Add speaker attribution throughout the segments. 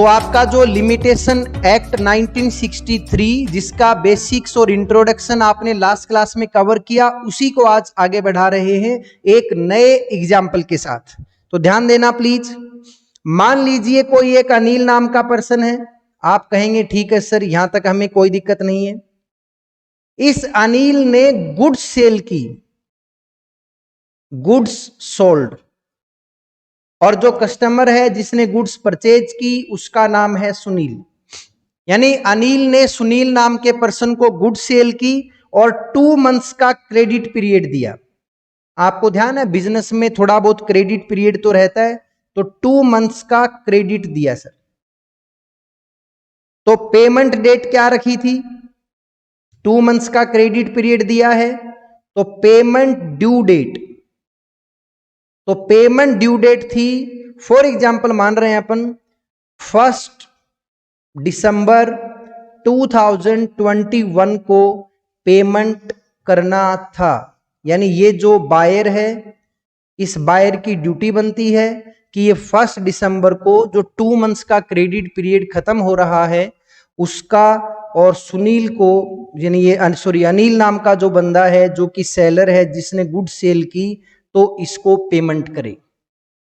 Speaker 1: तो आपका जो लिमिटेशन एक्ट 1963 जिसका बेसिक्स और इंट्रोडक्शन आपने लास्ट क्लास में कवर किया, उसी को आज आगे बढ़ा रहे हैं एक नए एग्जाम्पल के साथ। तो ध्यान देना प्लीज। मान लीजिए कोई एक अनिल नाम का पर्सन है। आप कहेंगे ठीक है सर, यहां तक हमें कोई दिक्कत नहीं है। इस अनिल ने गुड्स सेल की, गुड्स सोल्ड, और जो कस्टमर है जिसने गुड्स परचेज की उसका नाम है सुनील। यानी अनिल ने सुनील नाम के पर्सन को गुड्स सेल की और 2 मंथ्स का क्रेडिट पीरियड दिया। आपको ध्यान है बिजनेस में थोड़ा बहुत क्रेडिट पीरियड तो रहता है, तो 2 मंथ्स का क्रेडिट दिया सर। तो पेमेंट डेट क्या रखी थी? 2 मंथ्स का क्रेडिट पीरियड दिया है, तो पेमेंट ड्यू डेट, तो पेमेंट ड्यू डेट थी, फॉर एग्जाम्पल मान रहे हैं अपन 1 दिसंबर 2021 को पेमेंट करना था। यानी ये जो बायर है, इस बायर की ड्यूटी बनती है कि ये 1 दिसंबर को जो 2 मंथ्स का क्रेडिट पीरियड खत्म हो रहा है उसका, और सुनील को, यानी ये अनिल नाम का जो बंदा है जो कि सेलर है जिसने गुड सेल की, तो इसको पेमेंट करे।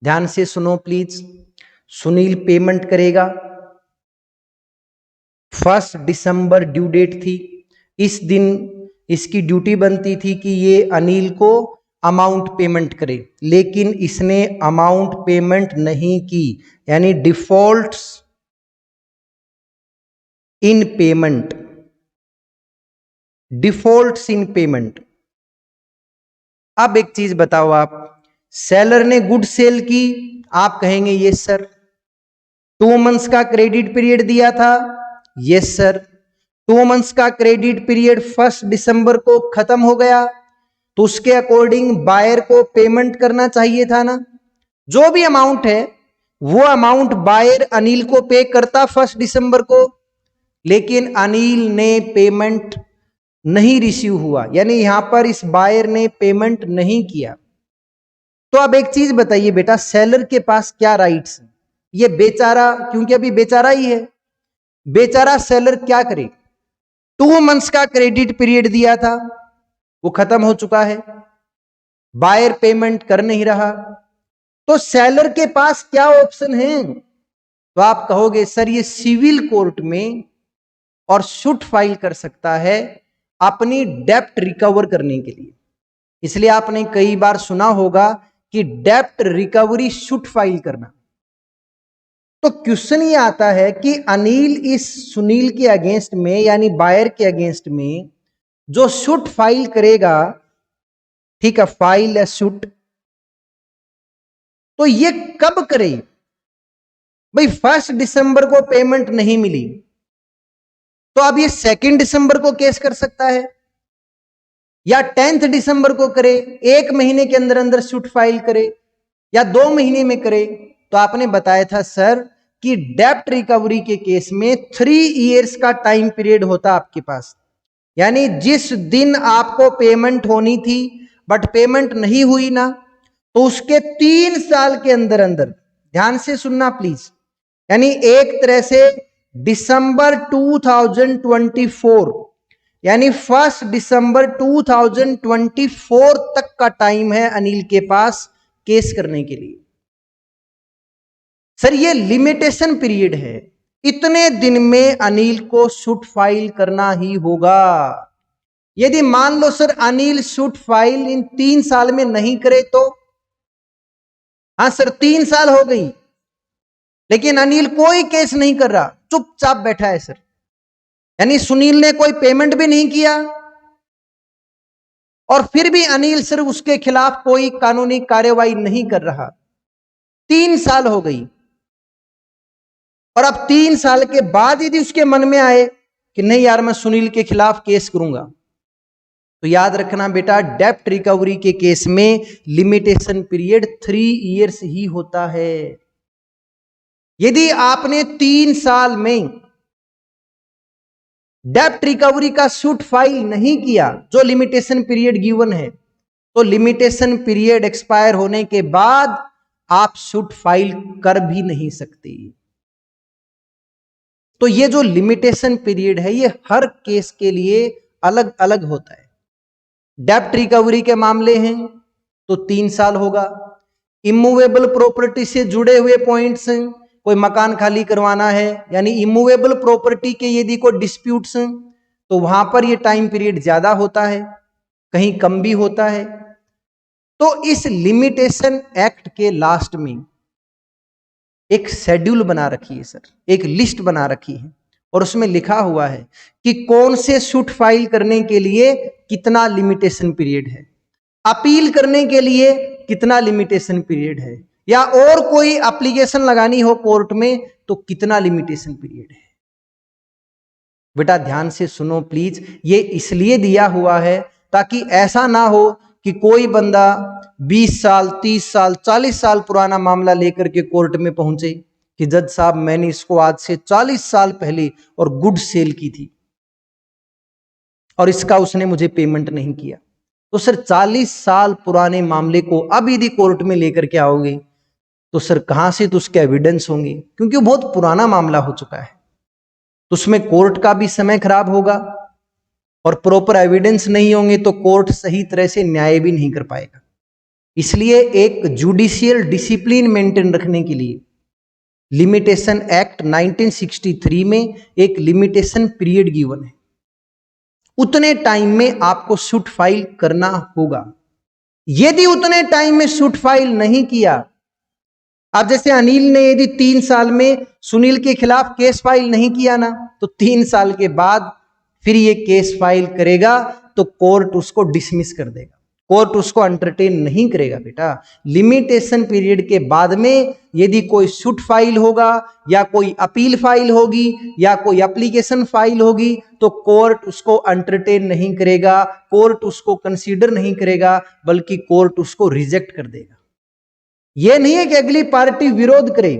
Speaker 1: ध्यान से सुनो प्लीज। सुनील पेमेंट करेगा, 1 दिसंबर ड्यू डेट थी, इस दिन इसकी ड्यूटी बनती थी कि ये अनिल को अमाउंट पेमेंट करे, लेकिन इसने अमाउंट पेमेंट नहीं की, यानी डिफॉल्ट्स इन पेमेंट, डिफॉल्ट्स इन पेमेंट। अब एक चीज बताओ आप, सेलर ने गुड सेल की, आप कहेंगे यस सर। 2 मंथ्स का क्रेडिट पीरियड दिया था, यस सर। 2 मंथ्स का क्रेडिट पीरियड 1 दिसंबर को खत्म हो गया, तो उसके अकॉर्डिंग बायर को पेमेंट करना चाहिए था ना। जो भी अमाउंट है वो अमाउंट बायर अनिल को पे करता 1 दिसंबर को, लेकिन अनिल ने पेमेंट नहीं रिसीव हुआ, यानी यहां पर इस बायर ने पेमेंट नहीं किया। तो अब एक चीज बताइए बेटा, सेलर के पास क्या राइट्स हैं? ये बेचारा, क्योंकि अभी बेचारा ही है, बेचारा सेलर क्या करे? 2 मंथ्स का क्रेडिट पीरियड दिया था, वो खत्म हो चुका है, बायर पेमेंट कर नहीं रहा, तो सेलर के पास क्या ऑप्शन है? तो आप कहोगे सर ये सिविल कोर्ट में और सूट फाइल कर सकता है अपनी डेप्ट रिकवर करने के लिए। इसलिए आपने कई बार सुना होगा कि डेप्ट रिकवरी सूट फाइल करना। तो क्वेश्चन ये आता है कि अनिल इस सुनील के अगेंस्ट में, यानी बायर के अगेंस्ट में जो सूट फाइल करेगा, ठीक है, फाइल है सूट, तो ये कब करे? भाई 1 दिसंबर को पेमेंट नहीं मिली, तो अब ये 2 दिसंबर को केस कर सकता है, या 10 दिसंबर को करे, 1 महीने के अंदर अंदर सूट फाइल करे, या 2 महीने में करे। तो आपने बताया था सर कि डेप्ट रिकवरी के केस में 3 इयर्स का टाइम पीरियड होता आपके पास, यानी जिस दिन आपको पेमेंट होनी थी बट पेमेंट नहीं हुई ना, तो उसके 3 साल के अंदर अंदर, ध्यान से सुनना प्लीज, यानी एक तरह से दिसंबर 2024, यानी 1 दिसंबर 2024 तक का टाइम है अनिल के पास केस करने के लिए। सर ये लिमिटेशन पीरियड है, इतने दिन में अनिल को सूट फाइल करना ही होगा। यदि मान लो सर अनिल सूट फाइल इन 3 साल में नहीं करे तो, हाँ सर 3 साल हो गई लेकिन अनिल कोई केस नहीं कर रहा, चुपचाप बैठा है सर, यानी सुनील ने कोई पेमेंट भी नहीं किया और फिर भी अनिल सिर्फ उसके खिलाफ कोई कानूनी कार्यवाही नहीं कर रहा। 3 साल हो गई, और अब 3 साल के बाद यदि उसके मन में आए कि नहीं यार मैं सुनील के खिलाफ केस करूंगा, तो याद रखना बेटा, डेप्ट रिकवरी के केस में लिमिटेशन पीरियड 3 इयर्स ही होता है। यदि आपने 3 साल में डेप्ट रिकवरी का सूट फाइल नहीं किया जो लिमिटेशन पीरियड गिवन है, तो लिमिटेशन पीरियड एक्सपायर होने के बाद आप सूट फाइल कर भी नहीं सकते। तो ये जो लिमिटेशन पीरियड है ये हर केस के लिए अलग अलग होता है। डेब्ट रिकवरी के मामले हैं तो 3 साल होगा। इमूवेबल प्रॉपर्टी से जुड़े हुए पॉइंट्स हैं, कोई मकान खाली करवाना है यानी इमूवेबल प्रॉपर्टी के यदि कोई डिस्प्यूट्स हैं तो वहां पर ये टाइम पीरियड ज्यादा होता है, कहीं कम भी होता है। तो इस लिमिटेशन एक्ट के लास्ट में एक शेड्यूल बना रखी है सर, एक लिस्ट बना रखी है और उसमें लिखा हुआ है कि कौन से सूट फाइल करने के लिए कितना लिमिटेशन पीरियड है, अपील करने के लिए कितना लिमिटेशन पीरियड है, या और कोई एप्लीकेशन लगानी हो कोर्ट में तो कितना लिमिटेशन पीरियड है। बेटा ध्यान से सुनो प्लीज, ये इसलिए दिया हुआ है ताकि ऐसा ना हो कि कोई बंदा 20 साल 30 साल 40 साल पुराना मामला लेकर के कोर्ट में पहुंचे कि जज साहब मैंने इसको आज से 40 साल पहले और गुड सेल की थी और इसका उसने मुझे पेमेंट नहीं किया। तो सर 40 साल पुराने मामले को अब यदि कोर्ट में लेकर के आओगे तो सर कहां से तो उसके एविडेंस होंगे, क्योंकि वो बहुत पुराना मामला हो चुका है। तो उसमें कोर्ट का भी समय खराब होगा और प्रॉपर एविडेंस नहीं होंगे तो कोर्ट सही तरह से न्याय भी नहीं कर पाएगा। इसलिए एक जुडिशियल डिसिप्लिन मेंटेन रखने के लिए लिमिटेशन एक्ट 1963 में एक लिमिटेशन पीरियड गिवन है, उतने टाइम में आपको सूट फाइल करना होगा। यदि उतने टाइम में सूट फाइल नहीं किया, अब जैसे अनिल ने यदि 3 साल में सुनील के खिलाफ केस फाइल नहीं किया ना, तो 3 साल के बाद फिर ये केस फाइल करेगा तो कोर्ट उसको डिसमिस कर देगा, कोर्ट उसको एंटरटेन नहीं करेगा। बेटा लिमिटेशन पीरियड के बाद में यदि कोई सूट फाइल होगा या कोई अपील फाइल होगी या कोई एप्लीकेशन फाइल होगी तो कोर्ट उसको एंटरटेन नहीं करेगा, कोर्ट उसको कंसीडर नहीं करेगा, बल्कि कोर्ट उसको रिजेक्ट कर देगा। यह नहीं है कि अगली पार्टी विरोध करे,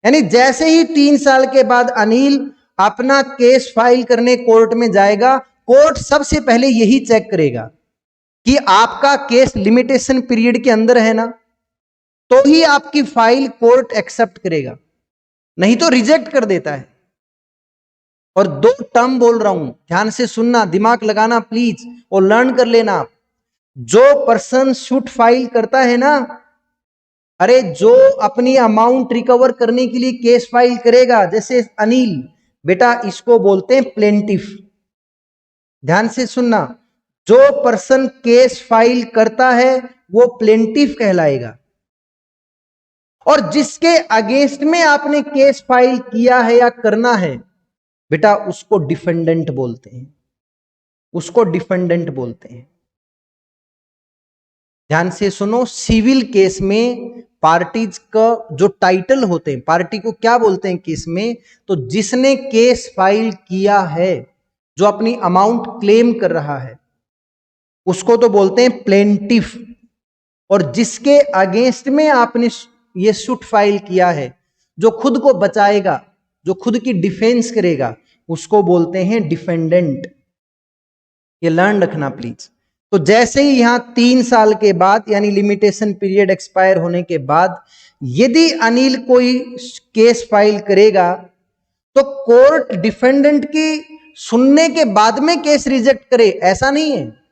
Speaker 1: यानी जैसे ही 3 साल के बाद अनिल अपना केस फाइल करने कोर्ट में जाएगा, कोर्ट सबसे पहले यही चेक करेगा कि आपका केस लिमिटेशन पीरियड के अंदर है ना, तो ही आपकी फाइल कोर्ट एक्सेप्ट करेगा, नहीं तो रिजेक्ट कर देता है। और 2 टर्म बोल रहा हूं, ध्यान से सुनना, दिमाग लगाना प्लीज और लर्न कर लेना। जो पर्सन सूट फाइल करता है ना, अरे जो अपनी अमाउंट रिकवर करने के लिए केस फाइल करेगा, जैसे अनिल, बेटा इसको बोलते हैं प्लेंटिफ। ध्यान से सुनना, जो पर्सन केस फाइल करता है वो प्लेंटिफ कहलाएगा, और जिसके अगेंस्ट में आपने केस फाइल किया है या करना है बेटा उसको डिफेंडेंट बोलते हैं, उसको डिफेंडेंट बोलते हैं। ध्यान से सुनो, सिविल केस में पार्टीज का जो टाइटल होते हैं, पार्टी को क्या बोलते हैं केस में, तो जिसने केस फाइल किया है, जो अपनी अमाउंट क्लेम कर रहा है उसको तो बोलते हैं प्लेंटिफ, और जिसके अगेंस्ट में आपने ये सूट फाइल किया है, जो खुद को बचाएगा, जो खुद की डिफेंस करेगा, उसको बोलते हैं डिफेंडेंट। ये लर्न रखना प्लीज। तो जैसे ही यहां 3 साल के बाद यानी लिमिटेशन पीरियड एक्सपायर होने के बाद यदि अनिल कोई केस फाइल करेगा तो कोर्ट डिफेंडेंट की सुनने के बाद में केस रिजेक्ट करे, ऐसा नहीं है।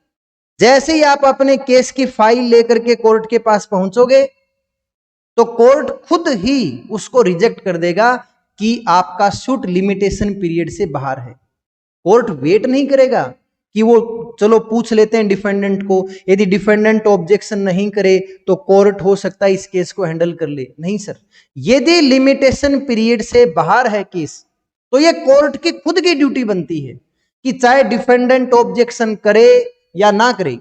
Speaker 1: जैसे ही आप अपने केस की फाइल लेकर के कोर्ट के पास पहुंचोगे तो कोर्ट खुद ही उसको रिजेक्ट कर देगा कि आपका सूट लिमिटेशन पीरियड से बाहर है। कोर्ट वेट नहीं करेगा कि वो चलो पूछ लेते हैं डिफेंडेंट को, यदि डिफेंडेंट ऑब्जेक्शन नहीं करे तो कोर्ट हो सकता है इस केस को हैंडल कर ले। नहीं सर, यदि लिमिटेशन पीरियड से बाहर है केस तो ये कोर्ट की खुद की ड्यूटी बनती है कि चाहे डिफेंडेंट ऑब्जेक्शन करे या ना करे,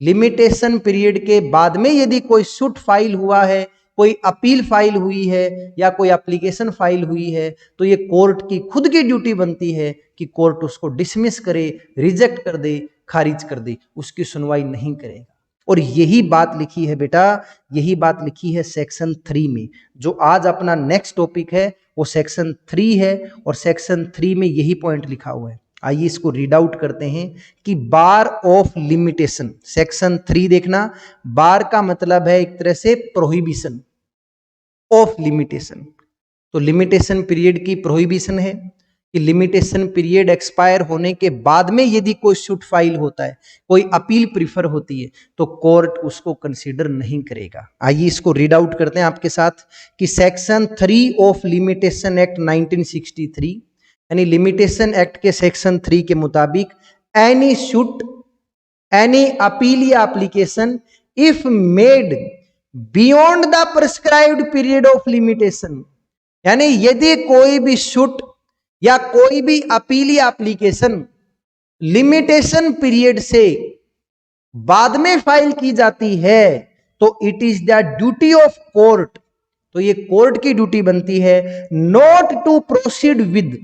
Speaker 1: लिमिटेशन पीरियड के बाद में यदि कोई सूट फाइल हुआ है, कोई अपील फाइल हुई है या कोई एप्लीकेशन फाइल हुई है, तो ये कोर्ट की खुद की ड्यूटी बनती है कि कोर्ट उसको डिसमिस करे, रिजेक्ट कर दे, खारिज कर दे, उसकी सुनवाई नहीं करेगा। और यही बात लिखी है बेटा, यही बात लिखी है सेक्शन 3 में। जो आज अपना नेक्स्ट टॉपिक है वो सेक्शन 3 है, और सेक्शन 3 में यही पॉइंट लिखा हुआ है। आइए इसको रीड आउट करते हैं कि बार ऑफ लिमिटेशन, सेक्शन 3 देखना, बार का मतलब है एक तरह से प्रोहिबिशन ऑफ लिमिटेशन। तो लिमिटेशन पीरियड की प्रोहिबिशन है कि लिमिटेशन पीरियड एक्सपायर होने के बाद में यदि कोई सूट फाइल होता है, कोई अपील प्रीफर होती है, तो कोर्ट उसको कंसीडर नहीं करेगा। आइए इसको रीड आउट करते हैं आपके साथ कि सेक्शन 3 ऑफ लिमिटेशन एक्ट 1963 यानी लिमिटेशन एक्ट के सेक्शन 3 के मुताबिक एनी सूट, एनी अपील या application if made beyond the prescribed period of limitation, यानी यदि कोई भी सूट या कोई भी अपील या एप्लीकेशन लिमिटेशन पीरियड से बाद में फाइल की जाती है तो it is the duty of court, तो ये कोर्ट की ड्यूटी बनती है नॉट टू प्रोसीड विद,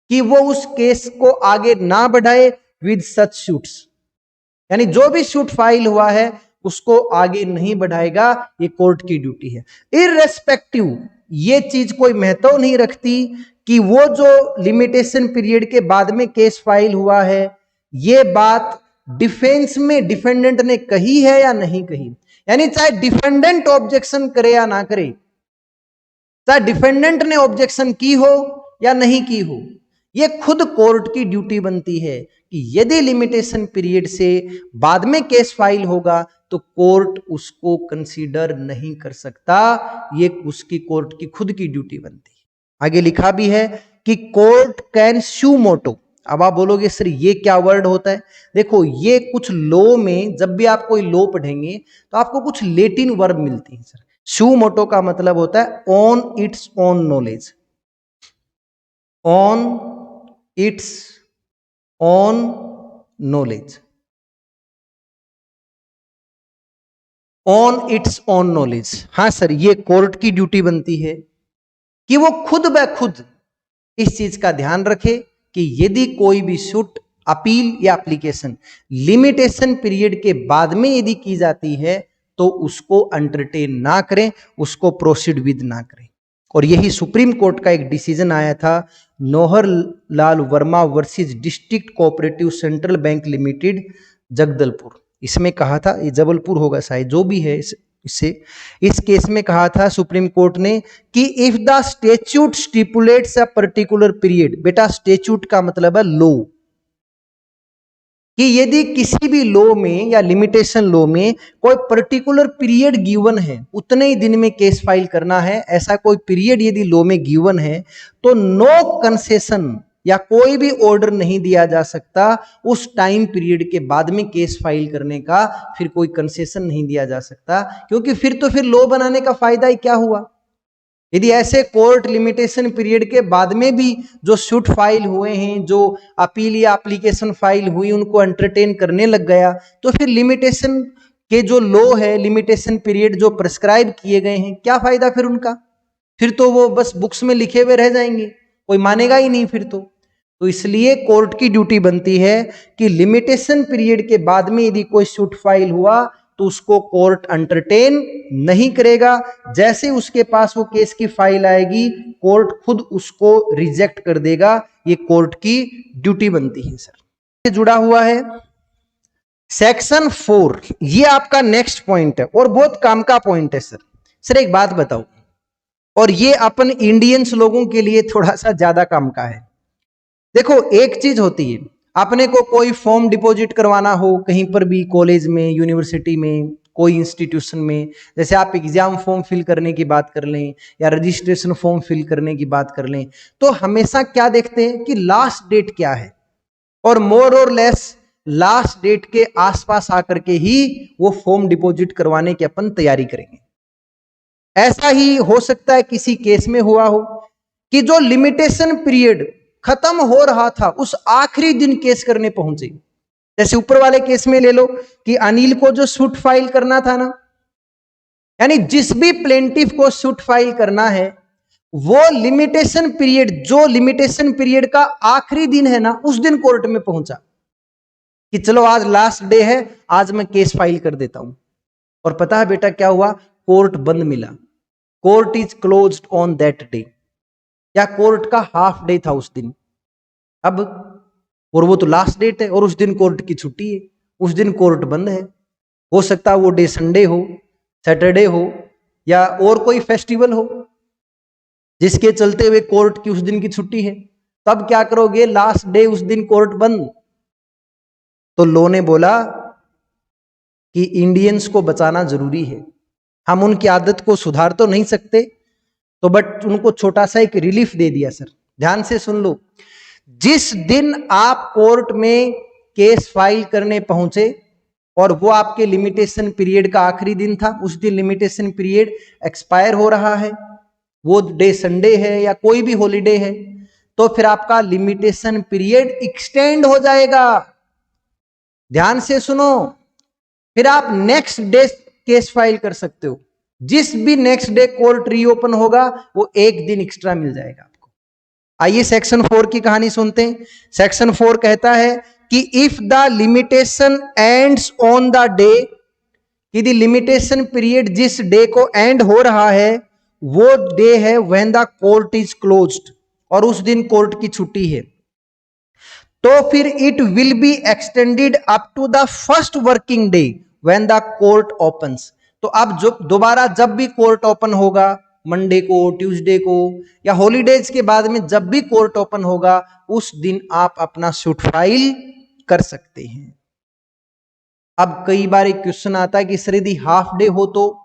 Speaker 1: कि वो उस केस को आगे ना बढ़ाए विद सच सूट्स, यानी जो भी सूट फाइल हुआ है उसको आगे नहीं बढ़ाएगा, ये कोर्ट की ड्यूटी है। इररेस्पेक्टिव, ये चीज कोई महत्व नहीं रखती कि वो जो लिमिटेशन पीरियड के बाद में केस फाइल हुआ है, ये बात डिफेंस में डिफेंडेंट ने कही है या नहीं कही, यानी चाहे डिफेंडेंट ऑब्जेक्शन करे या ना करे, चाहे डिफेंडेंट ने ऑब्जेक्शन की हो या नहीं की हो, ये खुद कोर्ट की ड्यूटी बनती है कि यदि लिमिटेशन पीरियड से बाद में केस फाइल होगा तो कोर्ट उसको कंसीडर नहीं कर सकता, ये उसकी कोर्ट की खुद की ड्यूटी बनती है। आगे लिखा भी है कि कोर्ट कैन सू मोटो। अब आप बोलोगे सर ये क्या वर्ड होता है? देखो ये कुछ लॉ में जब भी आप कोई लॉ पढ़ेंगे तो आपको कुछ लेटिन वर्ब मिलती है सर। सू मोटो का मतलब होता है on its own knowledge, on its own knowledge, on its own knowledge. हाँ सर, ये कोर्ट की ड्यूटी बनती है कि वो खुद ब खुद इस चीज का ध्यान रखे कि यदि कोई भी सूट, अपील या एप्लीकेशन लिमिटेशन पीरियड के बाद में यदि की जाती है तो उसको एंटरटेन ना करें, उसको प्रोसीड विद ना करें। और यही सुप्रीम कोर्ट का एक डिसीजन आया था Nauhar Lal Verma versus district cooperative central bank limited Jagdalpur. इसमें कहा था, ये जबलपुर होगा शायद, जो भी है, इस केस में कहा था सुप्रीम कोर्ट ने कि if the statute stipulates a particular period, बेटा स्टेच्यूट का मतलब है लॉ, कि यदि किसी भी लॉ में या लिमिटेशन लॉ में कोई पर्टिकुलर पीरियड गिवन है, उतने ही दिन में केस फाइल करना है, ऐसा कोई पीरियड यदि लॉ में गिवन है तो नो कंसेशन या कोई भी ऑर्डर नहीं दिया जा सकता उस टाइम पीरियड के बाद में केस फाइल करने का, फिर कोई कंसेशन नहीं दिया जा सकता, क्योंकि फिर लॉ बनाने का फायदा ही क्या हुआ। यदि ऐसे कोर्ट लिमिटेशन पीरियड के बाद में भी जो सूट फाइल हुए हैं, जो अपील या एप्लीकेशन फाइल हुई, उनको एंटरटेन करने लग गया तो फिर लिमिटेशन के जो लॉ है, लिमिटेशन पीरियड जो प्रिस्क्राइब किए गए हैं, क्या फायदा फिर उनका? फिर तो वो बस बुक्स में लिखे हुए रह जाएंगे, कोई मानेगा ही नहीं फिर तो इसलिए कोर्ट की ड्यूटी बनती है कि लिमिटेशन पीरियड के बाद में यदि कोई सूट फाइल हुआ तो उसको कोर्ट एंटरटेन नहीं करेगा। जैसे उसके पास वो केस की फाइल आएगी, कोर्ट खुद उसको रिजेक्ट कर देगा। ये कोर्ट की ड्यूटी बनती है सर। जुड़ा हुआ है सेक्शन 4, ये आपका नेक्स्ट पॉइंट है और बहुत काम का पॉइंट है सर। सर एक बात बताओ, और ये अपन इंडियंस लोगों के लिए थोड़ा सा ज्यादा काम का है। देखो एक चीज होती है, अपने को कोई फॉर्म डिपॉजिट करवाना हो कहीं पर भी, कॉलेज में, यूनिवर्सिटी में, कोई इंस्टीट्यूशन में, जैसे आप एग्जाम फॉर्म फिल करने की बात कर लें या रजिस्ट्रेशन फॉर्म फिल करने की बात कर लें, तो हमेशा क्या देखते हैं कि लास्ट डेट क्या है, और मोर और लेस लास्ट डेट के आसपास आकर के ही वो फॉर्म डिपॉजिट करवाने की अपन तैयारी करेंगे। ऐसा ही हो सकता है किसी केस में हुआ हो कि जो लिमिटेशन पीरियड खत्म हो रहा था उस आखिरी दिन केस करने पहुंचे। जैसे ऊपर वाले केस में ले लो कि अनिल को जो सूट फाइल करना था ना, यानी जिस भी प्लेंटिफ को सूट फाइल करना है वो लिमिटेशन पीरियड, जो लिमिटेशन पीरियड का आखिरी दिन है ना, उस दिन कोर्ट में पहुंचा कि चलो आज लास्ट डे है, आज मैं केस फाइल कर देता हूं। और पता है बेटा क्या हुआ? कोर्ट बंद मिला, court is closed on that day, या कोर्ट का हाफ डे था उस दिन। अब और वो तो लास्ट डेट है और उस दिन कोर्ट की छुट्टी है, उस दिन कोर्ट बंद है। हो सकता है वो डे संडे हो, सैटरडे हो, या और कोई फेस्टिवल हो। जिसके चलते हुए कोर्ट की उस दिन की छुट्टी है, तब क्या करोगे? लास्ट डे उस दिन कोर्ट बंद। तो लॉ ने बोला कि इंडियंस को बचाना जरूरी है, हम उनकी आदत को सुधार तो नहीं सकते, तो बट उनको छोटा सा एक रिलीफ दे दिया। सर ध्यान से सुन लो, जिस दिन आप कोर्ट में केस फाइल करने पहुंचे और वो आपके लिमिटेशन पीरियड का आखिरी दिन था, उस दिन लिमिटेशन पीरियड एक्सपायर हो रहा है, वो डे संडे है या कोई भी हॉलीडे है, तो फिर आपका लिमिटेशन पीरियड एक्सटेंड हो जाएगा। ध्यान से सुनो, फिर आप नेक्स्ट डे केस फाइल कर सकते हो। जिस भी नेक्स्ट डे कोर्ट रीओपन होगा वो एक दिन एक्स्ट्रा मिल जाएगा आपको। आइए सेक्शन 4 की कहानी सुनते हैं। सेक्शन 4 कहता है कि if the limitation ends on the day, यदि लिमिटेशन पीरियड जिस डे को एंड हो रहा है वो डे है when the court is closed, और उस दिन कोर्ट की छुट्टी है, तो फिर it will be extended up to the first working day when the court opens. तो अब जो दोबारा जब भी कोर्ट ओपन होगा, मंडे को, ट्यूसडे को या हॉलीडेज के बाद में जब भी कोर्ट ओपन होगा, उस दिन आप अपना सूट फाइल कर सकते हैं। अब कई बार एक क्वेश्चन आता है कि सर यदि हाफ डे हो तो,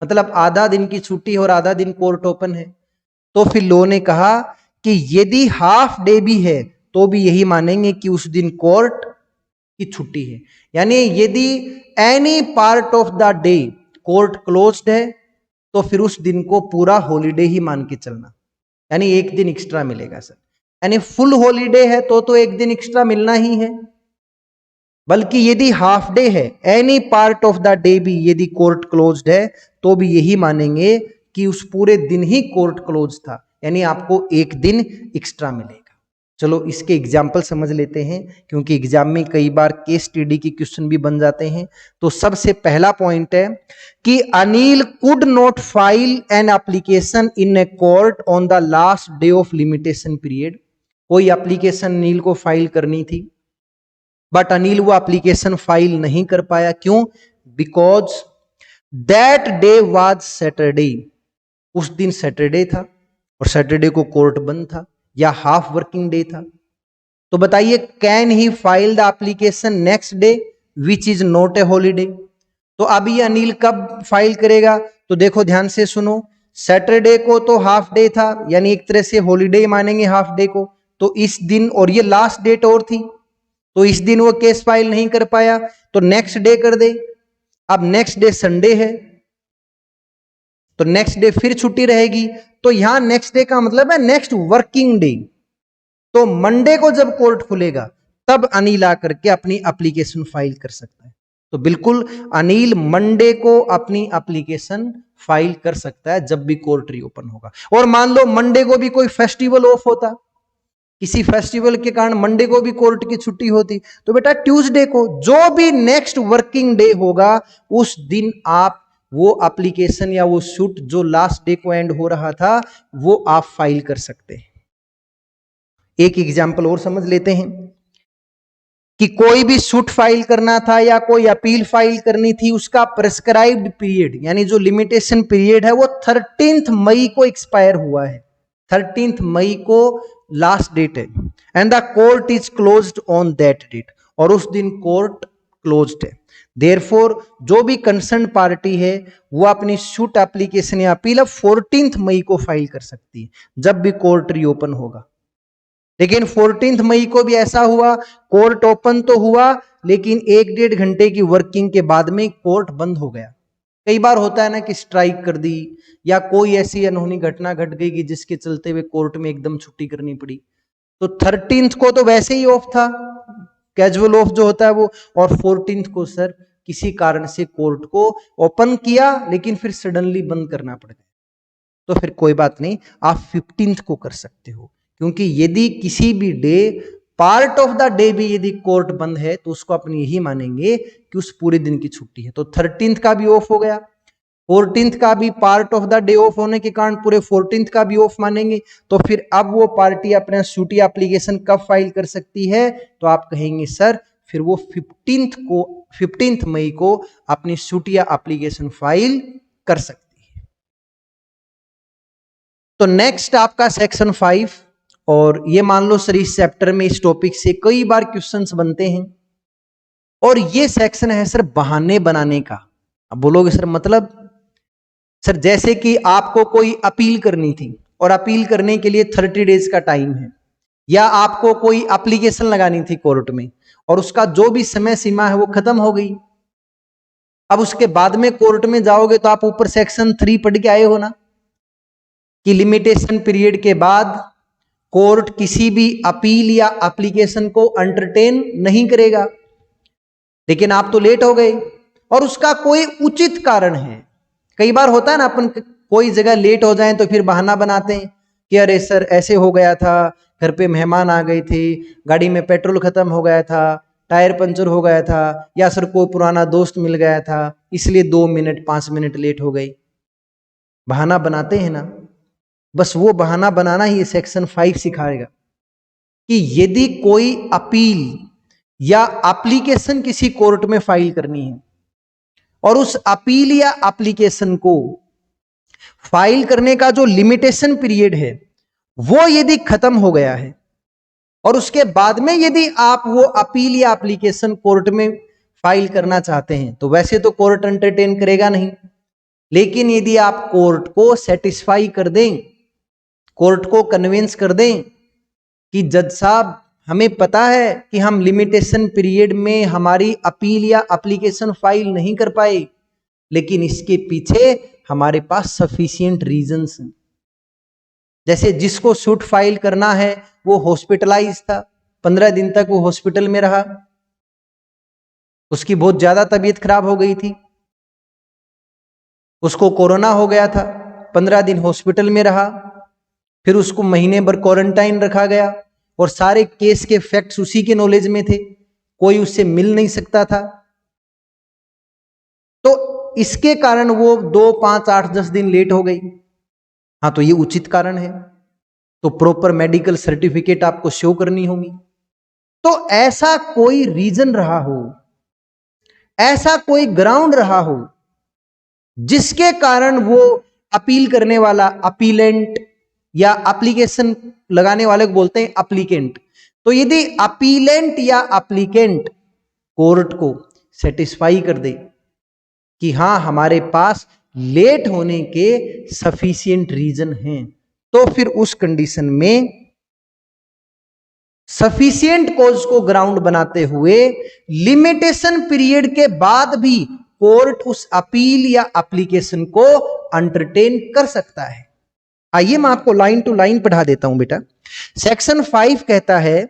Speaker 1: मतलब आधा दिन की छुट्टी और आधा दिन कोर्ट ओपन है, तो फिर लॉ ने कहा कि यदि हाफ डे भी है तो भी यही मानेंगे कि उस दिन कोर्ट की छुट्टी है। यानी यदि any part of the day court closed है तो फिर उस दिन को पूरा हॉलीडे ही मान के चलना, यानी एक दिन एक्स्ट्रा मिलेगा। सर यानी फुल हॉलीडे है तो एक दिन एक्स्ट्रा मिलना ही है, बल्कि यदि हाफ डे है, any part of the day भी यदि कोर्ट क्लोज्ड है तो भी यही मानेंगे कि उस पूरे दिन ही कोर्ट क्लोज था, यानी आपको एक दिन एक्स्ट्रा मिलेगा। चलो इसके एग्जाम्पल समझ लेते हैं, क्योंकि एग्जाम में कई बार केस स्टडी की क्वेश्चन भी बन जाते हैं। तो सबसे पहला पॉइंट है कि Anil could not file an application in a court on the last day of limitation period. कोई एप्लीकेशन अनिल को फाइल करनी थी, बट अनिल वो एप्लीकेशन फाइल नहीं कर पाया। क्यों? Because that day was Saturday. उस दिन सैटरडे था और सैटरडे को कोर्ट बंद था या हाफ वर्किंग डे था। तो बताइए, can he file the application next day which is not a holiday? तो अब ये अनिल कब फाइल करेगा? तो देखो ध्यान से सुनो, सैटरडे को तो हाफ डे था, यानी एक तरह से हॉलीडे मानेंगे हाफ डे को, तो इस दिन, और ये लास्ट डेट और थी, तो इस दिन वो केस फाइल नहीं कर पाया, तो नेक्स्ट डे कर दे। अब नेक्स्ट डे संडे है तो नेक्स्ट डे फिर छुट्टी रहेगी, तो यहां नेक्स्ट डे का मतलब है नेक्स्ट वर्किंग डे। तो मंडे को जब कोर्ट खुलेगा तब अनिल आकर के अपनी एप्लीकेशन फाइल कर सकता है। तो बिल्कुल अनिल मंडे को अपनी एप्लीकेशन फाइल कर सकता है जब भी कोर्ट रीओपन होगा। और मान लो मंडे को भी कोई फेस्टिवल ऑफ होता, किसी फेस्टिवल के कारण मंडे को भी कोर्ट की छुट्टी होती, तो बेटा ट्यूसडे को, जो भी नेक्स्ट वर्किंग डे होगा उस दिन आप वो एप्लीकेशन या वो सूट जो लास्ट डे को एंड हो रहा था वो आप फाइल कर सकते हैं। एक एग्जांपल और समझ लेते हैं कि कोई भी सूट फाइल करना था या कोई अपील फाइल करनी थी, उसका प्रेस्क्राइब्ड पीरियड यानी जो लिमिटेशन पीरियड है वो 13 मई को एक्सपायर हुआ है। 13 मई को लास्ट डेट है and the court is closed on that date, और उस दिन कोर्ट क्लोज्ड है। देयरफॉर जो भी कंसर्न पार्टी है वो अपनी सूट एप्लीकेशन या अपील 14 मई को फाइल कर सकती है जब भी कोर्ट रीओपन होगा। लेकिन 14 मई को भी ऐसा हुआ, कोर्ट ओपन तो हुआ लेकिन 1-1.5 घंटे की वर्किंग के बाद में कोर्ट बंद हो गया। कई बार होता है ना कि स्ट्राइक कर दी या कोई ऐसी अनहोनी घटना घट गई कि जिसके चलते हुए कोर्ट में एकदम छुट्टी करनी पड़ी, तो 13 को तो वैसे ही ऑफ था, कैजुअल ऑफ जो होता है वो, और 14 को सर किसी कारण से कोर्ट को ओपन किया लेकिन फिर सडनली बंद करना पड़ गया। तो फिर कोई बात नहीं, आप 15 को कर सकते हो, क्योंकि यदि किसी भी day part of the day भी यदि कोर्ट बंद है तो उसको अपनी यही मानेंगे कि उस पूरे दिन की छुट्टी है। तो 13 का भी ऑफ हो गया, 14 का भी part of the day of होने के कारण पूरे 14 का भी ऑफ मानेंगे। तो फिर अब वो पार्टी अपना छुट्टी एप्लीकेशन कब फाइल कर सकती है? तो आप कहेंगे सर फिर वो 15 मई को अपनी छुट्टी एप्लीकेशन फाइल कर सकती है। तो नेक्स्ट आपका सेक्शन 5, और ये मान लो सर इस चैप्टर में इस टॉपिक से कई बार क्वेश्चंस बनते हैं, और ये सेक्शन है सर बहाने बनाने का। अब बोलोगे सर मतलब? सर जैसे कि आपको कोई अपील करनी थी और अपील करने के लिए 30 डेज का टाइम है, या आपको कोई एप्लीकेशन लगानी थी कोर्ट में और उसका जो भी समय सीमा है वो खत्म हो गई। अब उसके बाद में कोर्ट में जाओगे तो आप ऊपर सेक्शन 3 पढ़ के आए हो ना, कि लिमिटेशन पीरियड के बाद कोर्ट किसी भी अपील या एप्लीकेशन को एंटरटेन नहीं करेगा। लेकिन आप तो लेट हो गए और उसका कोई उचित कारण है। कई बार होता है ना, अपन कोई जगह लेट हो जाए तो फिर बहाना बनाते हैं कि अरे सर ऐसे हो गया था, घर पे मेहमान आ गए थे, गाड़ी में पेट्रोल खत्म हो गया था, टायर पंचर हो गया था, या सर कोई पुराना दोस्त मिल गया था इसलिए 2 मिनट 5 मिनट लेट हो गई। बहाना बनाते हैं ना, बस वो बहाना बनाना ही सेक्शन 5 सिखाएगा कि यदि कोई अपील या एप्लीकेशन किसी कोर्ट में फाइल करनी है और उस अपील या एप्लीकेशन को फाइल करने का जो लिमिटेशन पीरियड है वो यदि खत्म हो गया है और उसके बाद में यदि आप वो अपील या एप्लीकेशन कोर्ट में फाइल करना चाहते हैं तो वैसे तो कोर्ट एंटरटेन करेगा नहीं। लेकिन यदि आप कोर्ट को सेटिस्फाई कर दें, कोर्ट को कन्विंस कर दें कि जज साहब हमें पता है कि हम लिमिटेशन पीरियड में हमारी अपील या एप्लीकेशन फाइल नहीं कर पाए, लेकिन इसके पीछे हमारे पास सफिशिएंट रीजंस हैं। जैसे जिसको सूट फाइल करना है वो हॉस्पिटलाइज था, 15 दिन तक वो हॉस्पिटल में रहा, उसकी बहुत ज्यादा तबीयत खराब हो गई थी, उसको कोरोना हो गया था, 15 दिन हॉस्पिटल में रहा, फिर उसको महीने भर क्वारंटाइन रखा गया और सारे केस के फैक्ट्स उसी के नॉलेज में थे, कोई उससे मिल नहीं सकता था। तो इसके कारण वो 2, 5, 8, 10 दिन लेट हो गई। हाँ, तो ये उचित कारण है, तो प्रॉपर मेडिकल सर्टिफिकेट आपको शो करनी होगी। तो ऐसा कोई रीजन रहा हो, ऐसा कोई ग्राउंड रहा हो जिसके कारण वो अपील करने वाला अपीलेंट या एप्लीकेशन लगाने वाले को बोलते हैं एप्लीकेंट, तो यदि अपीलेंट या एप्लीकेंट कोर्ट को सेटिस्फाई कर दे कि हाँ हमारे पास लेट होने के सफिशिएंट रीजन हैं, तो फिर उस कंडीशन में सफिशिएंट कॉज को ग्राउंड बनाते हुए लिमिटेशन पीरियड के बाद भी कोर्ट उस अपील या एप्लीकेशन को एंटरटेन कर सकता है। आइए मैं आपको लाइन टू लाइन पढ़ा देता हूं बेटा। सेक्शन 5 कहता है,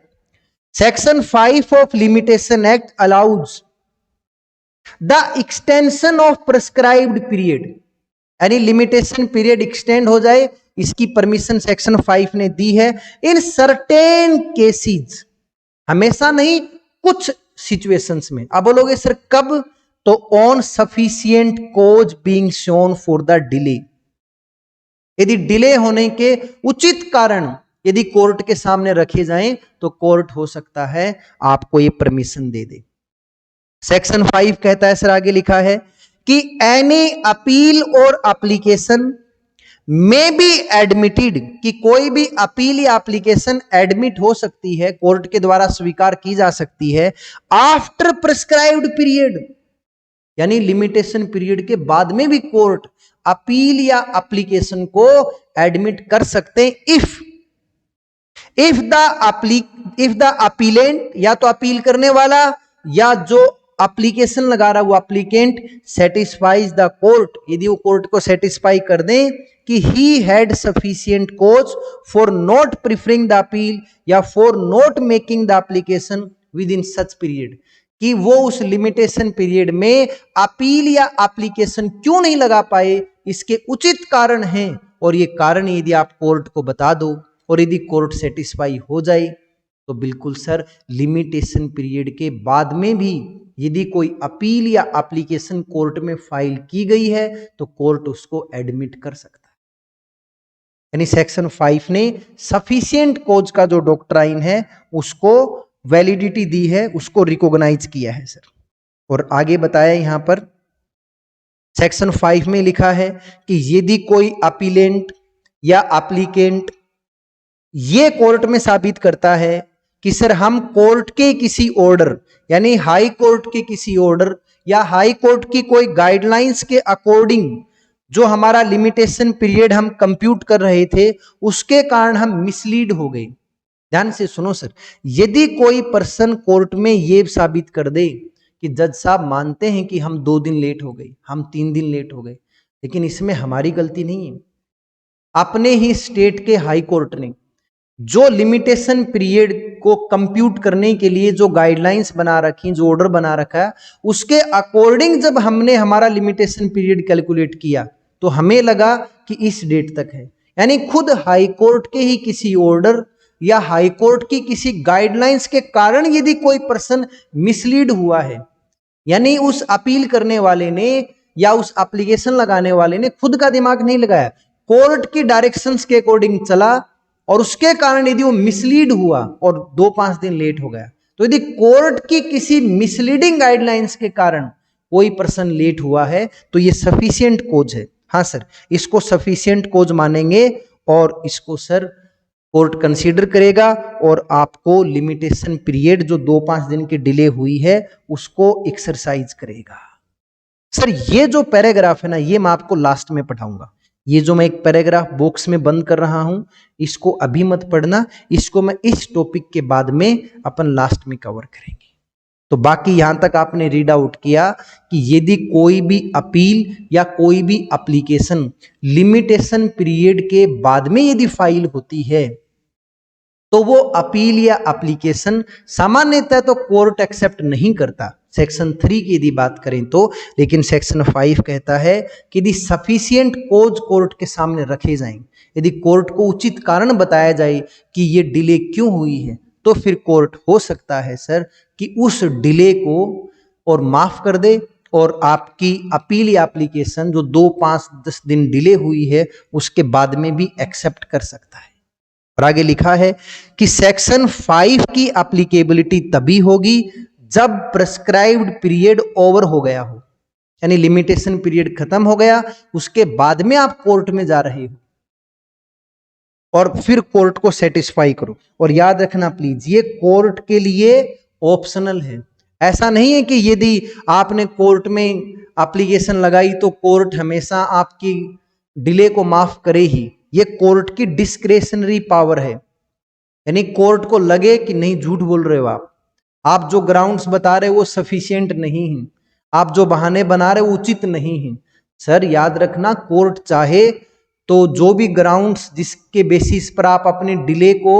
Speaker 1: section 5 of limitation act allows the extension of prescribed period, यानी लिमिटेशन पीरियड एक्सटेंड हो जाए, इसकी परमिशन सेक्शन 5 ने दी है इन सर्टेन केसेस, हमेशा नहीं कुछ सिचुएशंस में। अब बोलोगे सर कब? तो on sufficient cause being shown for the delay, यदि डिले होने के उचित कारण यदि कोर्ट के सामने रखे जाएं तो कोर्ट हो सकता है आपको ये परमिशन दे दे। सेक्शन 5 कहता है सर, आगे लिखा है कि एनी अपील और एप्लीकेशन में बी एडमिटेड, कि कोई भी अपील या एप्लीकेशन एडमिट हो सकती है, कोर्ट के द्वारा स्वीकार की जा सकती है आफ्टर प्रिस्क्राइब्ड पीरियड, यानी लिमिटेशन पीरियड के बाद में भी कोर्ट अपील या एप्लीकेशन को एडमिट कर सकते हैं इफ द अपीलेंट, या तो अपील करने वाला या जो एप्लीकेशन लगा रहा वो एप्लीकेंट सेटिस्फाइज द कोर्ट, यदि वो कोर्ट को सेटिस्फाई कर दें कि he had sufficient cause for not preferring the appeal या for not making the application within such period, कि वो उस लिमिटेशन पीरियड में अपील या एप्लीकेशन क्यों नहीं लगा पाए, इसके उचित कारण हैं, और ये कारण यदि आप कोर्ट को बता दो और यदि कोर्ट सेटिस्फाई हो जाए तो बिल्कुल सर लिमिटेशन पीरियड के बाद में भी यदि कोई अपील या एप्लीकेशन कोर्ट में फाइल की गई है तो कोर्ट उसको एडमिट कर सकता है। यानी सेक्शन 5 ने सफिशिएंट कॉज का जो डॉक्ट्राइन है उसको वैलिडिटी दी है, उसको रिकॉग्नाइज किया है सर। और आगे बताया यहां पर सेक्शन 5 में लिखा है कि यदि कोई अपीलेंट या एप्लीकेंट ये कोर्ट में साबित करता है कि सर हम कोर्ट के किसी ऑर्डर यानी हाई कोर्ट के किसी ऑर्डर या हाई कोर्ट की कोई गाइडलाइंस के अकॉर्डिंग जो हमारा लिमिटेशन पीरियड हम कंप्यूट कर रहे थे उसके कारण हम मिसलीड हो गए। ध्यान से सुनो सर, यदि कोई पर्सन कोर्ट में ये साबित कर दे कि जज साहब मानते हैं कि हम 2 दिन लेट हो गए, हम 3 दिन लेट हो गए, लेकिन इसमें हमारी गलती नहीं है, अपने ही स्टेट के हाई कोर्ट ने जो लिमिटेशन पीरियड को कंप्यूट करने के लिए जो गाइडलाइंस बना रखी, जो ऑर्डर बना रखा है, उसके अकॉर्डिंग जब हमने हमारा लिमिटेशन पीरियड कैलकुलेट किया तो हमें लगा कि इस डेट तक है। यानी खुद हाई कोर्ट के ही किसी ऑर्डर या हाई कोर्ट की किसी गाइडलाइंस के कारण यदि कोई पर्सन मिसलीड हुआ है, यानी उस अपील करने वाले ने या उस एप्लीकेशन लगाने वाले ने खुद का दिमाग नहीं लगाया, कोर्ट की डायरेक्शंस के अकॉर्डिंग चला और उसके कारण यदि वो मिसलीड हुआ और 2-5 दिन लेट हो गया, तो यदि कोर्ट की किसी मिसलीडिंग गाइडलाइंस के कारण कोई पर्सन लेट हुआ है तो ये सफिशिएंट कोज है। हाँ सर, इसको सफिशिएंट कोज मानेंगे और इसको सर कोर्ट कंसीडर करेगा और आपको लिमिटेशन पीरियड जो 2-5 दिन की डिले हुई है उसको एक्सरसाइज करेगा। सर ये जो पैराग्राफ है ना, ये मैं आपको लास्ट में पढ़ाऊंगा। ये जो मैं एक पैराग्राफ बॉक्स में बंद कर रहा हूं इसको अभी मत पढ़ना, इसको मैं इस टॉपिक के बाद में अपन लास्ट में कवर करेंगे। तो बाकी यहां तक आपने रीड आउट किया कि यदि कोई भी अपील या कोई भी एप्लीकेशन लिमिटेशन पीरियड के बाद में यदि फाइल होती है तो वो अपील या एप्लीकेशन सामान्यतः तो कोर्ट एक्सेप्ट नहीं करता, सेक्शन 3 की यदि बात करें तो, लेकिन सेक्शन 5 कहता है कि यदि सफिशिएंट कोज कोर्ट के सामने रखे जाएं, यदि कोर्ट को उचित कारण बताया जाए कि ये डिले क्यों हुई है, तो फिर कोर्ट हो सकता है सर कि उस डिले को और माफ कर दे और आपकी अपील या एप्लीकेशन जो 2, 5, 10 दिन डिले हुई है उसके बाद में भी एक्सेप्ट कर सकता है। और आगे लिखा है कि सेक्शन 5 की एप्लीकेबिलिटी तभी होगी जब प्रेस्क्राइब्ड पीरियड ओवर हो गया हो, यानी लिमिटेशन पीरियड खत्म हो गया, उसके बाद में आप कोर्ट में जा रहे हो और फिर कोर्ट को सेटिस्फाई करो। और याद रखना प्लीज, ये कोर्ट के लिए ऑप्शनल है। ऐसा नहीं है कि यदि आपने कोर्ट में एप्लीकेशन लगाई तो कोर्ट हमेशा आपकी डिले को माफ करे ही। ये कोर्ट की डिस्क्रेशनरी पावर है, यानी कोर्ट को लगे कि नहीं झूठ बोल रहे हो आप जो ग्राउंड्स बता रहे हो वो सफिशिएंट नहीं है, आप जो बहाने बना रहे हो उचित नहीं है। सर याद रखना, कोर्ट चाहे तो जो भी ग्राउंड्स जिसके बेसिस पर आप अपने डिले को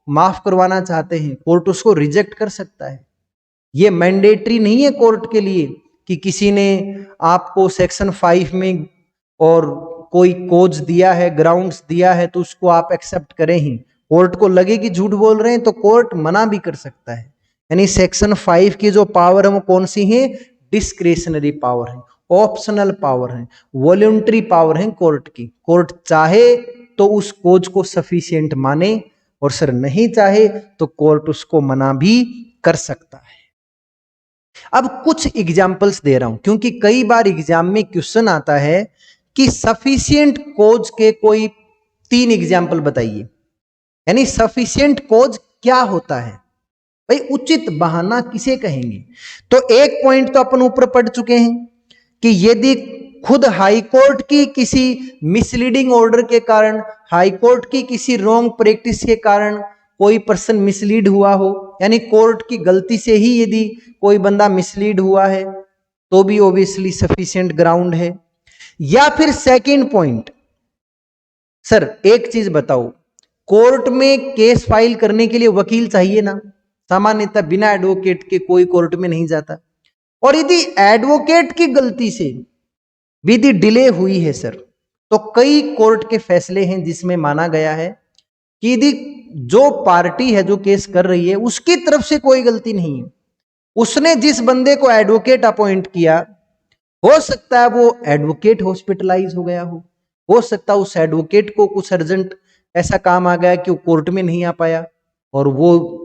Speaker 1: माफ करवाना चाहते हैं कोर्ट उसको रिजेक्ट कर सकता है। ये मैंडेटरी नहीं है कोर्ट के लिए कि किसी ने आपको सेक्शन 5 में और कोई कोज दिया है, ग्राउंड्स दिया है, तो उसको आप एक्सेप्ट करें ही। कोर्ट को लगे कि झूठ बोल रहे हैं तो कोर्ट मना भी कर सकता है। यानी सेक्शन 5 की जो पावर है वो कौन सी है? डिस्क्रेशनरी पावर है, ऑप्शनल पावर है, वॉलंटरी पावर है कोर्ट की। कोर्ट चाहे तो उस कोज को सफिशिएंट माने और सर नहीं चाहे तो कोर्ट उसको मना भी कर सकता है। अब कुछ एग्जाम्पल्स दे रहा हूं क्योंकि कई बार एग्जाम में क्वेश्चन आता है कि सफिशिएंट कोज के कोई 3 एग्जाम्पल बताइए। यानी सफिशिएंट कोज क्या होता है भाई, उचित बहाना किसे कहेंगे? तो एक पॉइंट तो अपन ऊपर पढ़ चुके हैं कि यदि खुद हाई कोर्ट की किसी मिसलीडिंग ऑर्डर के कारण, हाई कोर्ट की किसी रॉन्ग प्रैक्टिस के कारण कोई पर्सन मिसलीड हुआ हो, यानी कोर्ट की गलती से ही यदि कोई बंदा मिसलीड हुआ है तो भी ऑब्वियसली सफिशिएंट ग्राउंड है। या फिर सेकंड पॉइंट, सर एक चीज बताओ, कोर्ट में केस फाइल करने के लिए वकील चाहिए ना? सामान्यतः बिना एडवोकेट के कोई कोर्ट में नहीं जाता। और यदि एडवोकेट की गलती से विधि डिले हुई है सर, तो कई कोर्ट के फैसले हैं जिसमें माना गया है कि यदि जो पार्टी है जो केस कर रही है उसकी तरफ से कोई गलती नहीं है, उसने जिस बंदे को एडवोकेट अपॉइंट किया, हो सकता है वो एडवोकेट हॉस्पिटलाइज हो गया हो सकता है उस एडवोकेट को कुछ अर्जेंट ऐसा काम आ गया कि वो कोर्ट में नहीं आ पाया और वो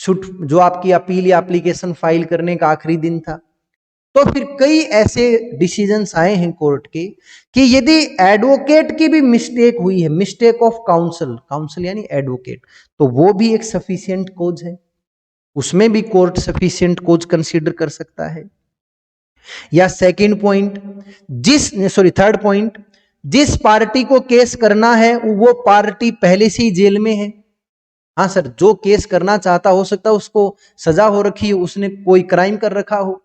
Speaker 1: जो आपकी अपील या एप्लीकेशन फाइल करने का आखिरी दिन था, तो फिर कई ऐसे डिसीजंस आए हैं कोर्ट के कि यदि एडवोकेट की भी मिस्टेक हुई है, मिस्टेक ऑफ काउंसिल, काउंसिल यानी एडवोकेट, तो वो भी एक सफिशिएंट कोज है, उसमें भी कोर्ट सफिशिएंट कोज कंसीडर कर सकता है। या सेकंड पॉइंट, थर्ड पॉइंट, जिस पार्टी को केस करना है वो पार्टी पहले से ही जेल में है। हाँ सर, जो केस करना चाहता, हो सकता है उसको सजा हो रखी हो, उसने कोई क्राइम कर रखा हो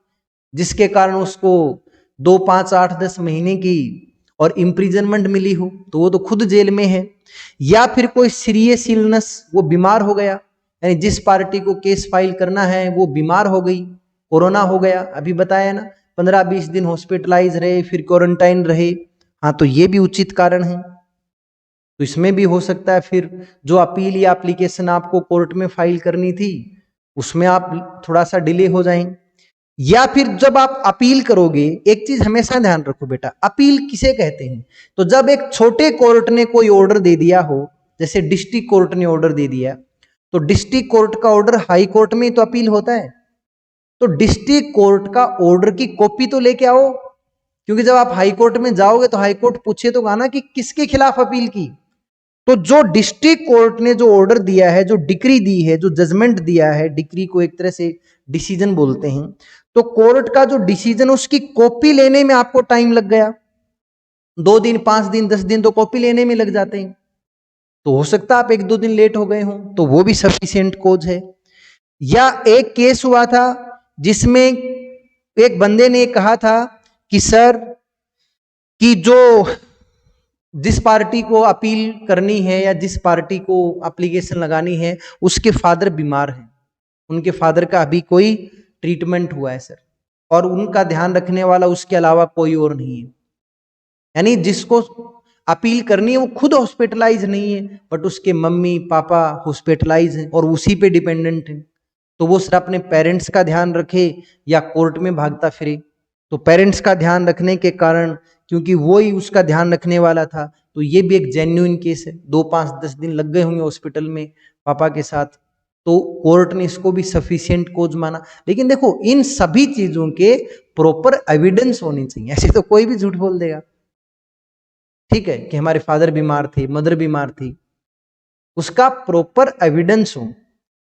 Speaker 1: जिसके कारण उसको 2, 5, 8, 10 महीने की और इम्प्रिजनमेंट मिली हो, तो वो तो खुद जेल में है। या फिर कोई सीरियस इलनेस, वो बीमार हो गया, यानी जिस पार्टी को केस फाइल करना है वो बीमार हो गई, कोरोना हो गया, अभी बताया ना, 15-20 दिन हॉस्पिटलाइज रहे, फिर क्वारंटाइन रहे, हाँ तो ये भी उचित कारण है। तो इसमें भी हो सकता है फिर जो अपील या एप्लीकेशन आपको कोर्ट में फाइल करनी थी उसमें आप थोड़ा सा डिले हो जाएंगे। या फिर जब आप अपील करोगे, एक चीज हमेशा ध्यान रखो बेटा, अपील किसे कहते हैं? तो जब एक छोटे कोर्ट ने कोई ऑर्डर दे दिया हो, जैसे डिस्ट्रिक्ट कोर्ट ने ऑर्डर दे दिया, तो डिस्ट्रिक्ट कोर्ट का ऑर्डर हाई कोर्ट में तो अपील होता है, तो डिस्ट्रिक्ट कोर्ट का ऑर्डर की कॉपी तो लेके आओ, क्योंकि जब आप हाई कोर्ट में जाओगे तो हाई कोर्ट पूछे तो ना कि किसके खिलाफ अपील की। तो जो डिस्ट्रिक्ट कोर्ट ने जो ऑर्डर दिया है, जो डिक्री दी है, जो जजमेंट दिया है, डिक्री को एक तरह से डिसीजन बोलते हैं, तो कोर्ट का जो डिसीजन उसकी कॉपी लेने में आपको टाइम लग गया, 2 दिन, 5 दिन, 10 दिन तो कॉपी लेने में लग जाते हैं, तो हो सकता है आप 1-2 दिन लेट हो गए हो, तो वो भी सफिशिएंट कोज है। या एक केस हुआ था जिसमें एक बंदे ने कहा था कि सर, कि जो जिस पार्टी को अपील करनी है या जिस पार्टी को एप्लीकेशन लगानी है उसके फादर बीमार हैं, उनके फादर का अभी कोई ट्रीटमेंट हुआ है सर, और उनका ध्यान रखने वाला उसके अलावा कोई और नहीं है, यानी जिसको अपील करनी है वो खुद हॉस्पिटलाइज नहीं है, बट उसके मम्मी पापा हॉस्पिटलाइज हैं और उसी पे डिपेंडेंट हैं, तो वो सिर्फ अपने पेरेंट्स का ध्यान रखे या कोर्ट में भागता फिरे। तो पेरेंट्स का ध्यान रखने के कारण, क्योंकि वो ही उसका ध्यान रखने वाला था, तो ये भी एक जेन्युइन केस है, 2, 5, 10 दिन लग गए होंगे हॉस्पिटल में पापा के साथ, तो कोर्ट ने इसको भी सफिशिएंट कोज माना। लेकिन देखो, इन सभी चीजों के प्रॉपर एविडेंस होनी चाहिए, ऐसे तो कोई भी झूठ बोल देगा, ठीक है, कि हमारे फादर बीमार थे, मदर बीमार थी, उसका प्रॉपर एविडेंस हो,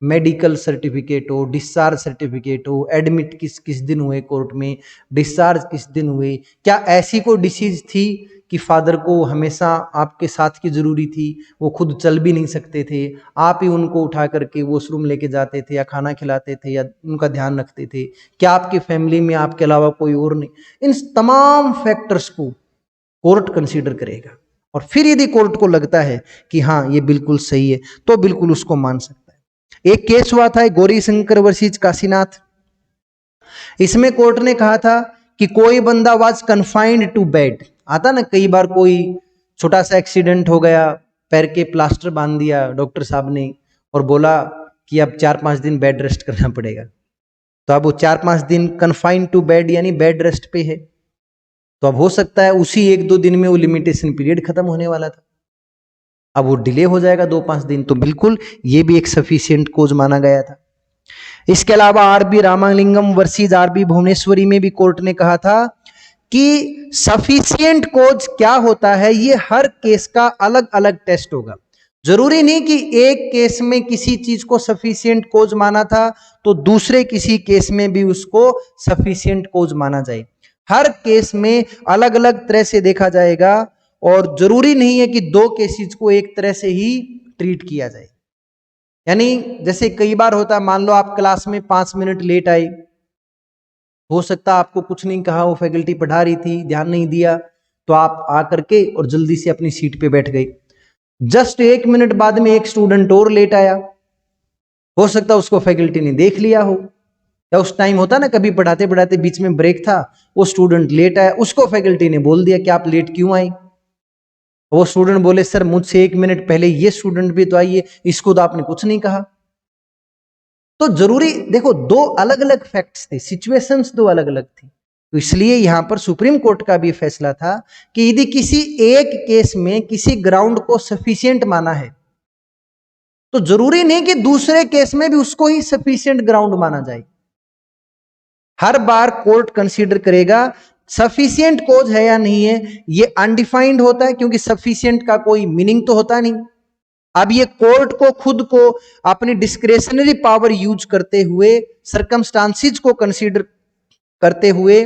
Speaker 1: मेडिकल सर्टिफिकेट हो, डिस्चार्ज सर्टिफिकेट हो, एडमिट किस किस दिन हुए कोर्ट में, डिस्चार्ज किस दिन हुए, क्या ऐसी कोई डिसीज थी कि फादर को हमेशा आपके साथ की जरूरी थी, वो खुद चल भी नहीं सकते थे, आप ही उनको उठा करके वॉशरूम लेके जाते थे या खाना खिलाते थे या उनका ध्यान रखते थे, क्या आपकी फैमिली में आपके अलावा कोई और नहीं? इन तमाम फैक्टर्स को कोर्ट कंसीडर करेगा, और फिर यदि कोर्ट को लगता है कि हाँ ये बिल्कुल सही है, तो बिल्कुल उसको मान सकता है। एक केस हुआ था गौरी शंकर वर्सेस काशीनाथ, इसमें कोर्ट ने कहा था कि कोई बंदा वाज कन्फाइंड टू बेड, आता ना कई बार कोई छोटा सा एक्सीडेंट हो गया, पैर के प्लास्टर बांध दिया डॉक्टर साहब ने और बोला कि अब 4-5 दिन बेड रेस्ट करना पड़ेगा, तो अब वो 4-5 दिन कन्फाइंड टू बेड यानी बेड रेस्ट पे है, तो अब हो सकता है उसी 1-2 दिन में वो लिमिटेशन पीरियड खत्म होने वाला था, अब वो डिले हो जाएगा 2-5 दिन, तो बिल्कुल ये भी एक सफिशिएंट कोज माना गया था। इसके अलावा RB Ramalingam versus RB Bhuvaneshwari में भी कोर्ट ने कहा था कि सफिशिएंट कोज क्या होता है, ये हर केस का अलग अलग टेस्ट होगा, जरूरी नहीं कि एक केस में किसी चीज को सफिशिएंट कोज माना था तो दूसरे किसी केस में भी उसको सफिशिएंट कोज माना जाए, हर केस में अलग अलग तरह से देखा जाएगा, और जरूरी नहीं है कि 2 केसेस को एक तरह से ही ट्रीट किया जाए। यानी जैसे कई बार होता है, मान लो आप क्लास में 5 मिनट लेट आए, हो सकता है आपको कुछ नहीं कहा, वो फैकल्टी पढ़ा रही थी, ध्यान नहीं दिया, तो आप आकर के और जल्दी से अपनी सीट पे बैठ गए, जस्ट 1 मिनट बाद में एक स्टूडेंट और लेट आया, हो सकता है उसको फैकल्टी ने देख लिया हो, या उस टाइम होता ना कभी पढ़ाते पढ़ाते बीच में ब्रेक था, वो स्टूडेंट लेट आया, उसको फैकल्टी ने बोल दिया कि आप लेट क्यों आए, वो स्टूडेंट बोले सर मुझसे 1 मिनट पहले ये स्टूडेंट भी तो आई है, इसको तो आपने कुछ नहीं कहा। तो जरूरी देखो, 2 अलग अलग फैक्ट्स थे, सिचुएशंस 2 अलग अलग थी, तो इसलिए यहां पर सुप्रीम कोर्ट का भी फैसला था कि यदि किसी एक केस में किसी ग्राउंड को सफिशिएंट माना है, तो जरूरी नहीं कि दूसरे केस में भी उसको ही सफिशिएंट ग्राउंड माना जाए, हर बार कोर्ट कंसीडर करेगा सफिशिएंट कोज है या नहीं है। ये अनडिफाइंड होता है क्योंकि सफिशिएंट का कोई मीनिंग तो होता नहीं। अब ये कोर्ट को खुद को अपनी डिस्क्रेशनरी पावर यूज करते हुए, सर्कमस्टांसिस को कंसीडर करते हुए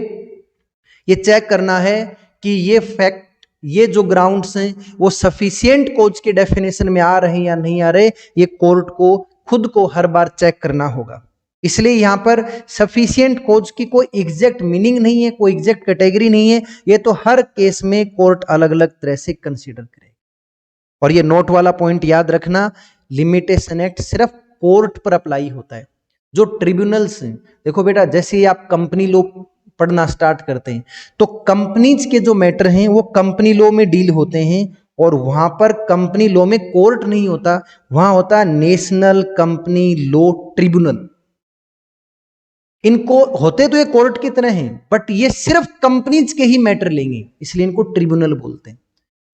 Speaker 1: ये चेक करना है कि ये फैक्ट, ये जो ग्राउंड्स हैं वो सफिशिएंट कोज के डेफिनेशन में आ रहे हैं या नहीं आ रहे, ये कोर्ट को खुद को हर बार चेक करना होगा। इसलिए यहां पर सफिशिएंट कोज की कोई एग्जैक्ट मीनिंग नहीं है, कोई एग्जैक्ट कैटेगरी नहीं है, ये तो हर केस में कोर्ट अलग अलग तरह से कंसीडर करे। और ये नोट वाला पॉइंट याद रखना, लिमिटेशन एक्ट सिर्फ कोर्ट पर अप्लाई होता है। जो ट्रिब्यूनल्स हैं, देखो बेटा, जैसे ही आप कंपनी लॉ पढ़ना स्टार्ट करते हैं तो कंपनीज के जो मैटर हैं वो कंपनी लॉ में डील होते हैं, और वहां पर कंपनी लॉ में कोर्ट नहीं होता, वहां होता नेशनल कंपनी लॉ ट्रिब्यूनल। इनको होते तो ये कोर्ट की तरह हैं, बट ये सिर्फ कंपनीज के ही मैटर लेंगे, इसलिए इनको ट्रिब्यूनल बोलते हैं।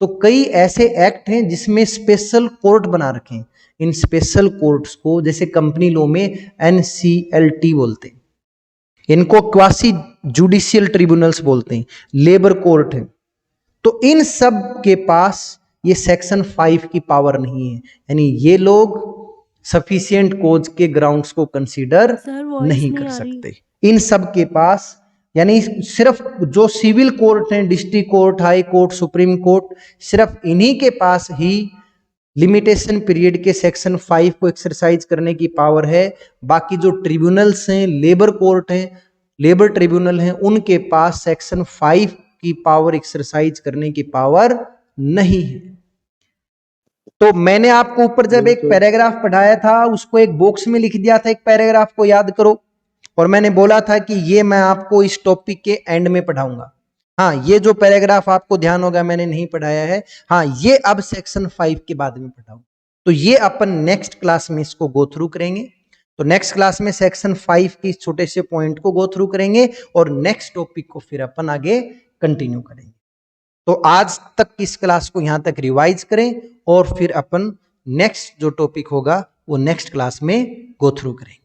Speaker 1: तो कई ऐसे एक्ट हैं जिसमें स्पेशल कोर्ट बना रखे हैं। इन स्पेशल कोर्ट्स को जैसे कंपनी लॉ में NCLT बोलते हैं, इनको क्वासी जुडिशियल ट्रिब्यूनल्स बोलते हैं, लेबर कोर्ट है। तो इन सब के पास ये सेक्शन 5 की पावर नहीं है, यानी ये लोग सफिशिएंट कोज के ग्राउंड्स को कंसीडर नहीं कर सकते। इन सब के पास, यानी सिर्फ जो सिविल कोर्ट हैं, district court, high court, supreme court, सिर्फ इन्हीं के पास ही लिमिटेशन पीरियड के सेक्शन 5 को एक्सरसाइज करने की पावर है। बाकी जो ट्रिब्यूनल्स हैं, लेबर कोर्ट हैं, लेबर ट्रिब्यूनल हैं, उनके पास सेक्शन 5 की पावर एक्सरसाइज करने की पावर नहीं है। तो मैंने आपको ऊपर जब एक पैराग्राफ पढ़ाया था, उसको एक बॉक्स में लिख दिया था, एक पैराग्राफ को याद करो, और मैंने बोला था कि ये मैं आपको इस टॉपिक के एंड में पढ़ाऊंगा। हाँ, ये जो पैराग्राफ आपको ध्यान होगा मैंने नहीं पढ़ाया है, हाँ ये अब सेक्शन 5 के बाद में पढ़ाऊंगा। तो ये अपन नेक्स्ट क्लास में इसको गो थ्रू करेंगे। तो नेक्स्ट क्लास में सेक्शन 5 की छोटे से पॉइंट को गो थ्रू करेंगे और नेक्स्ट टॉपिक को फिर अपन आगे कंटिन्यू करेंगे। तो आज तक इस क्लास को यहां तक रिवाइज करें और फिर अपन नेक्स्ट जो टॉपिक होगा वो नेक्स्ट क्लास में गो थ्रू करेंगे।